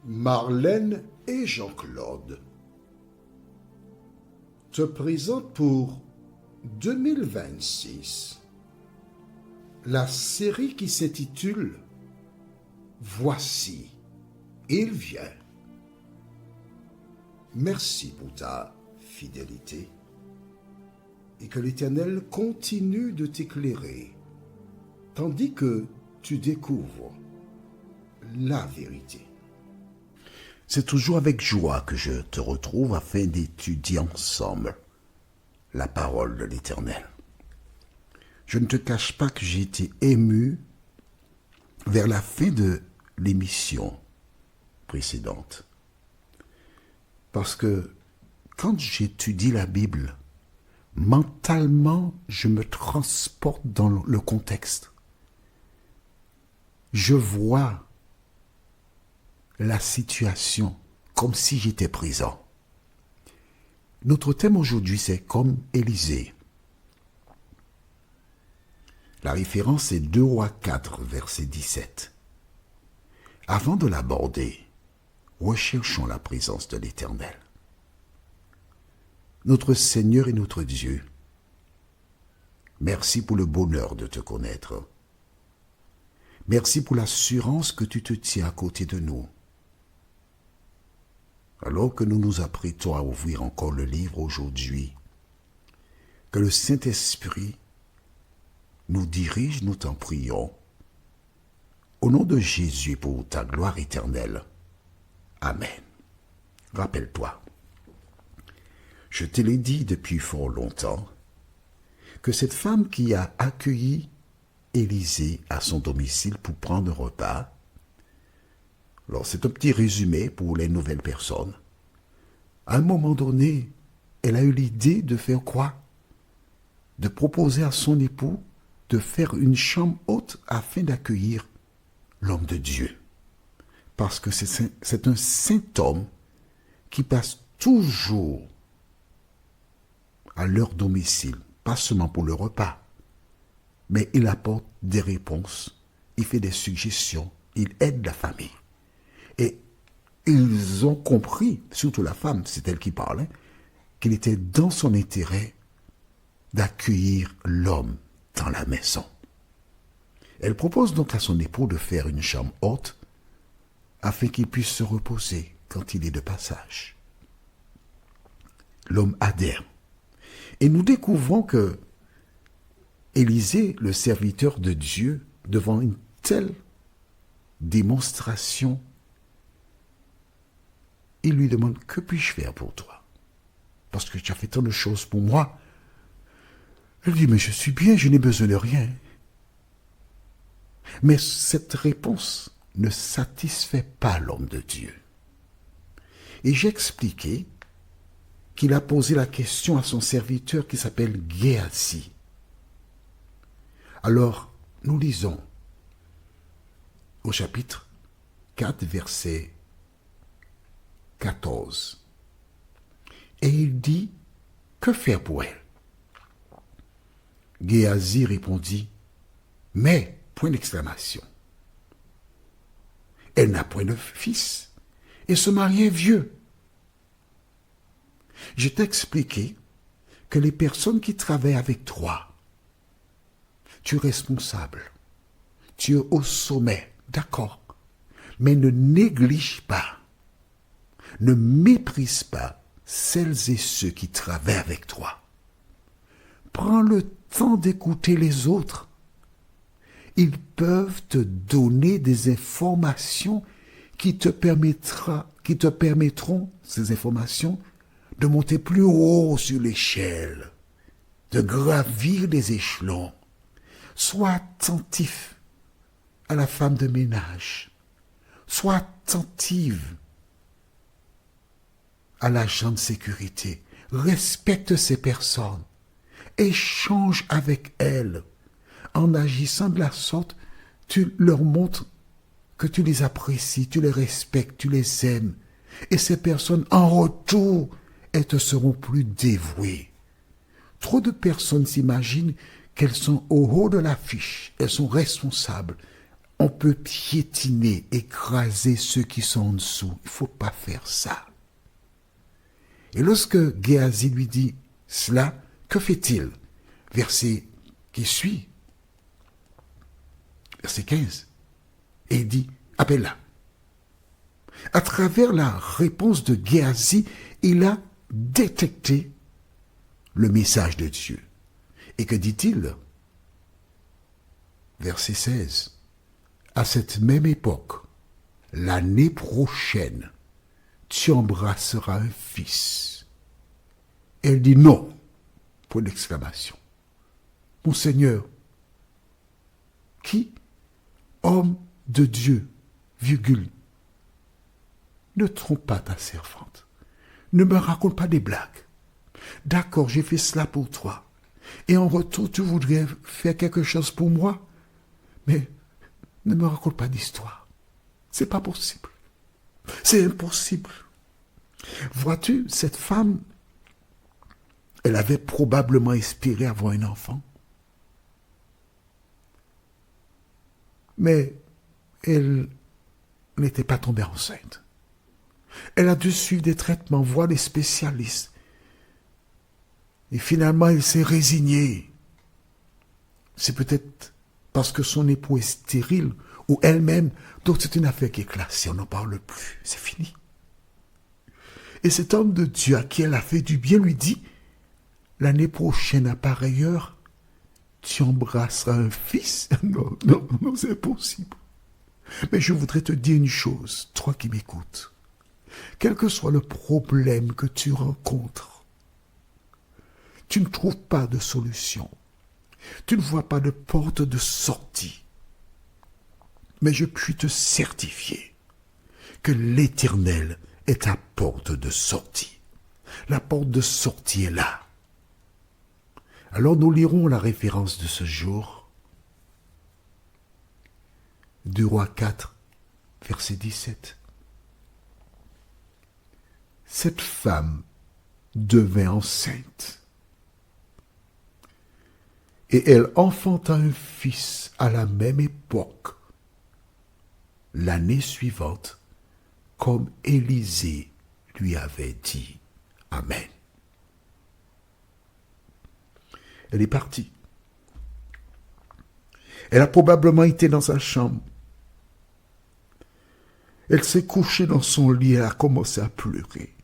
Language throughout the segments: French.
Marlène et Jean-Claude te présentent pour 2026 la série qui s'intitule « Voici, il vient ». Merci pour ta fidélité et que l'Éternel continue de t'éclairer tandis que tu découvres la vérité. C'est toujours avec joie que je te retrouve afin d'étudier ensemble la parole de l'Éternel. Je ne te cache pas que j'ai été ému vers la fin de l'émission précédente. Parce que quand j'étudie la Bible, mentalement, je me transporte dans le contexte. Je vois la situation comme si j'étais présent. Notre thème aujourd'hui, c'est comme Élisée. La référence est 2 Rois 4, verset 17. Avant de l'aborder, recherchons la présence de l'Éternel. Notre Seigneur et notre Dieu, merci pour le bonheur de te connaître. Merci pour l'assurance que tu te tiens à côté de nous. Alors que nous nous apprêtons à ouvrir encore le livre aujourd'hui, que le Saint-Esprit nous dirige, nous t'en prions, au nom de Jésus pour ta gloire éternelle. Amen. Rappelle-toi, je te l'ai dit depuis fort longtemps, que cette femme qui a accueilli Élisée à son domicile pour prendre un repas, alors c'est un petit résumé pour les nouvelles personnes. À un moment donné, elle a eu l'idée de faire quoi? De proposer à son époux de faire une chambre haute afin d'accueillir l'homme de Dieu. Parce que c'est un saint homme qui passe toujours à leur domicile, pas seulement pour le repas, mais il apporte des réponses, il fait des suggestions, il aide la famille. Et ils ont compris, surtout la femme, c'est elle qui parlait, qu'il était dans son intérêt d'accueillir l'homme dans la maison. Elle propose donc à son époux de faire une chambre haute afin qu'il puisse se reposer quand il est de passage. L'homme adhère. Et nous découvrons que Élisée, le serviteur de Dieu, devant une telle démonstration, il lui demande, que puis-je faire pour toi? Parce que tu as fait tant de choses pour moi. Elle dit, mais je suis bien, je n'ai besoin de rien. Mais cette réponse ne satisfait pas l'homme de Dieu. Et j'ai expliqué qu'il a posé la question à son serviteur qui s'appelle Géasi. Alors, nous lisons au chapitre 4, verset 14. Et il dit, que faire pour elle? Géasi répondit, mais, point d'exclamation. Elle n'a point de fils, et ce mari est vieux. Je t'ai expliqué que les personnes qui travaillent avec toi, tu es responsable, tu es au sommet, d'accord, mais ne néglige pas, ne méprise pas celles et ceux qui travaillent avec toi. Prends le temps d'écouter les autres. Ils peuvent te donner des informations qui te permettront, ces informations, de monter plus haut sur l'échelle, de gravir les échelons. Sois attentif à la femme de ménage. Sois attentive à l'agent de sécurité. Respecte ces personnes. Échange avec elles. En agissant de la sorte, tu leur montres que tu les apprécies, tu les respectes, tu les aimes. Et ces personnes, en retour, elles te seront plus dévouées. Trop de personnes s'imaginent qu'elles sont au haut de l'affiche, elles sont responsables. on peut piétiner, écraser ceux qui sont en dessous. Il ne faut pas faire ça. Et lorsque Géasi lui dit cela, que fait-il? Verset qui suit, verset 15. Et il dit, appelle-la. À travers la réponse de Géasi, il a détecté le message de Dieu. Et que dit-il? Verset 16. À cette même époque, l'année prochaine, tu embrasseras un fils. Elle dit non, point d'exclamation. Mon Seigneur, qui, homme de Dieu, virgule, ne trompe pas ta servante. Ne me raconte pas des blagues. D'accord, j'ai fait cela pour toi. Et en retour, tu voudrais faire quelque chose pour moi. Mais ne me raconte pas d'histoire. C'est pas possible. C'est impossible. Vois-tu, cette femme, elle avait probablement espéré avoir un enfant. Mais elle n'était pas tombée enceinte. Elle a dû suivre des traitements, voir des spécialistes. Et finalement, elle s'est résignée. C'est peut-être parce que son époux est stérile ou elle-même. Donc c'est une affaire qui est classée, on n'en parle plus. C'est fini. Et cet homme de Dieu à qui elle a fait du bien lui dit, l'année prochaine à pareille heure, tu embrasseras un fils. Non, non, non, c'est impossible. Mais je voudrais te dire une chose, toi qui m'écoutes. Quel que soit le problème que tu rencontres, tu ne trouves pas de solution. Tu ne vois pas de porte de sortie. Mais je puis te certifier que l'Éternel est ta porte de sortie. La porte de sortie est là. Alors nous lirons la référence de ce jour. 2 Rois 4, verset 17. Cette femme devint enceinte. Et elle enfanta un fils à la même époque, l'année suivante, comme Élisée lui avait dit. Amen. Elle est partie. Elle a probablement été dans sa chambre. Elle s'est couchée dans son lit et a commencé à pleurer.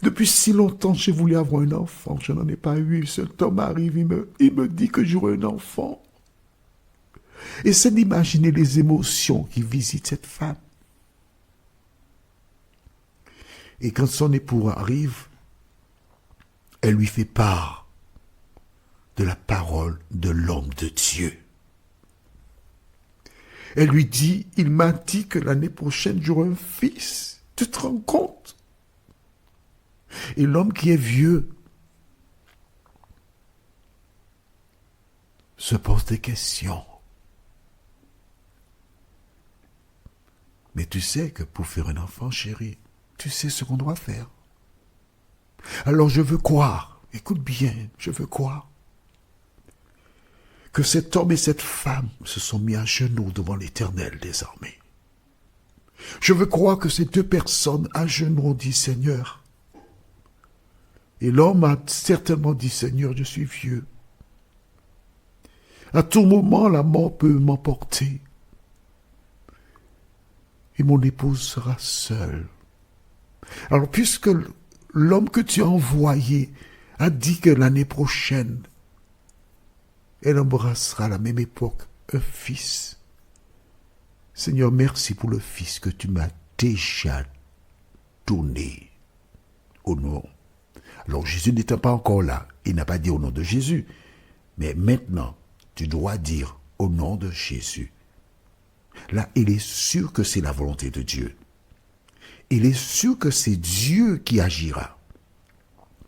Depuis si longtemps, j'ai voulu avoir un enfant. Je n'en ai pas eu. Cet homme arrive, il me dit que j'aurai un enfant. Essaie d'imaginer les émotions qui visitent cette femme. Et quand son époux arrive, elle lui fait part de la parole de l'homme de Dieu. Elle lui dit, il m'a dit que l'année prochaine, j'aurai un fils. Tu te rends compte? Et l'homme qui est vieux se pose des questions. Mais tu sais que pour faire un enfant, chérie, tu sais ce qu'on doit faire. Alors je veux croire, écoute bien, je veux croire que cet homme et cette femme se sont mis à genoux devant l'Éternel désormais. Je veux croire que ces deux personnes à genoux ont dit, Seigneur. Et l'homme a certainement dit, Seigneur, je suis vieux. À tout moment, la mort peut m'emporter. Et mon épouse sera seule. Alors, puisque l'homme que tu as envoyé a dit que l'année prochaine, elle embrassera à la même époque un fils. Seigneur, merci pour le fils que tu m'as déjà donné. Au nom. Alors Jésus n'était pas encore là. Il n'a pas dit au nom de Jésus. Mais maintenant, tu dois dire au nom de Jésus. Là, il est sûr que c'est la volonté de Dieu. Il est sûr que c'est Dieu qui agira.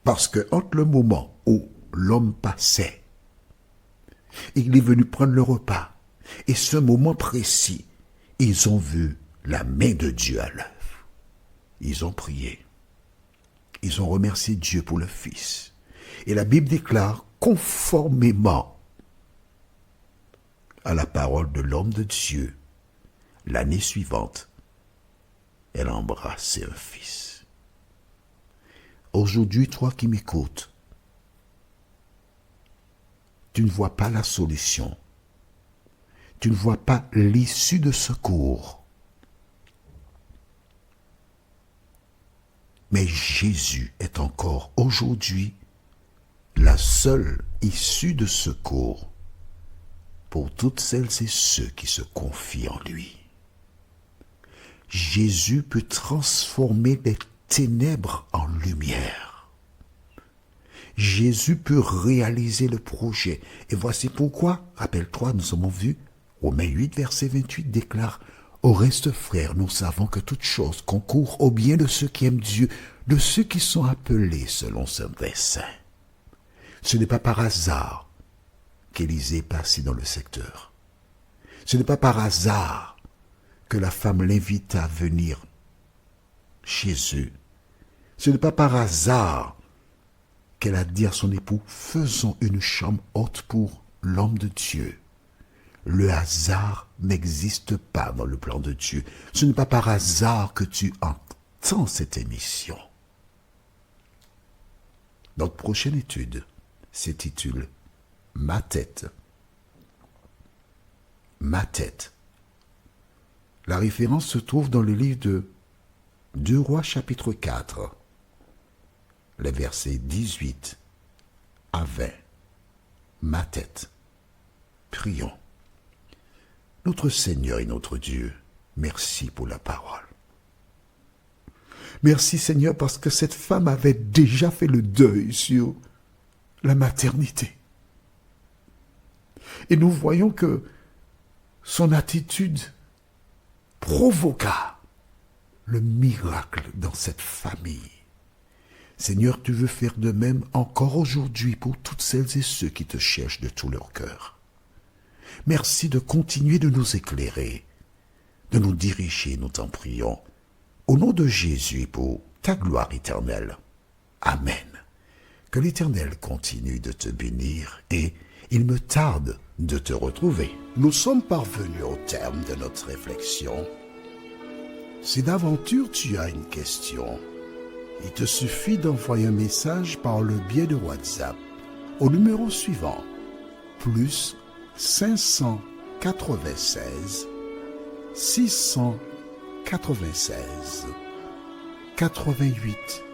Parce que entre le moment où l'homme passait, il est venu prendre le repas, et ce moment précis, ils ont vu la main de Dieu à l'œuvre. Ils ont prié. Ils ont remercié Dieu pour le Fils. Et la Bible déclare, conformément à la parole de l'homme de Dieu, l'année suivante, elle a embrassé un fils. Aujourd'hui, toi qui m'écoutes, tu ne vois pas la solution. Tu ne vois pas l'issue de secours. Mais Jésus est encore aujourd'hui la seule issue de secours pour toutes celles et ceux qui se confient en lui. Jésus peut transformer les ténèbres en lumière. Jésus peut réaliser le projet. Et voici pourquoi, rappelle-toi, nous avons vu, Romains 8, verset 28 déclare: au reste, frères, nous savons que toute chose concourt au bien de ceux qui aiment Dieu, de ceux qui sont appelés selon son dessein. Ce n'est pas par hasard qu'Élisée est passé dans le secteur. Ce n'est pas par hasard que la femme l'invite à venir chez eux. Ce n'est pas par hasard qu'elle a dit à son époux: faisons une chambre haute pour l'homme de Dieu. Le hasard n'existe pas dans le plan de Dieu. Ce n'est pas par hasard que tu entends cette émission. Notre prochaine étude s'intitule « Ma tête ». Ma tête. La référence se trouve dans le livre de 2 Rois chapitre 4, les versets 18 à 20. Ma tête. Prions. Notre Seigneur et notre Dieu, merci pour la parole. Merci Seigneur parce que cette femme avait déjà fait le deuil sur la maternité. Et nous voyons que son attitude provoqua le miracle dans cette famille. Seigneur, tu veux faire de même encore aujourd'hui pour toutes celles et ceux qui te cherchent de tout leur cœur. Merci de continuer de nous éclairer, de nous diriger, nous t'en prions. Au nom de Jésus et pour ta gloire éternelle. Amen. Que l'Éternel continue de te bénir et il me tarde de te retrouver. Nous sommes parvenus au terme de notre réflexion. Si d'aventure tu as une question, il te suffit d'envoyer un message par le biais de WhatsApp au numéro suivant, plus 596 696 88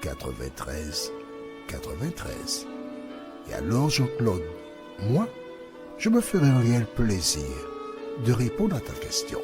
93 93. Et alors Jean-Claude, moi, je me ferai un réel plaisir de répondre à ta question.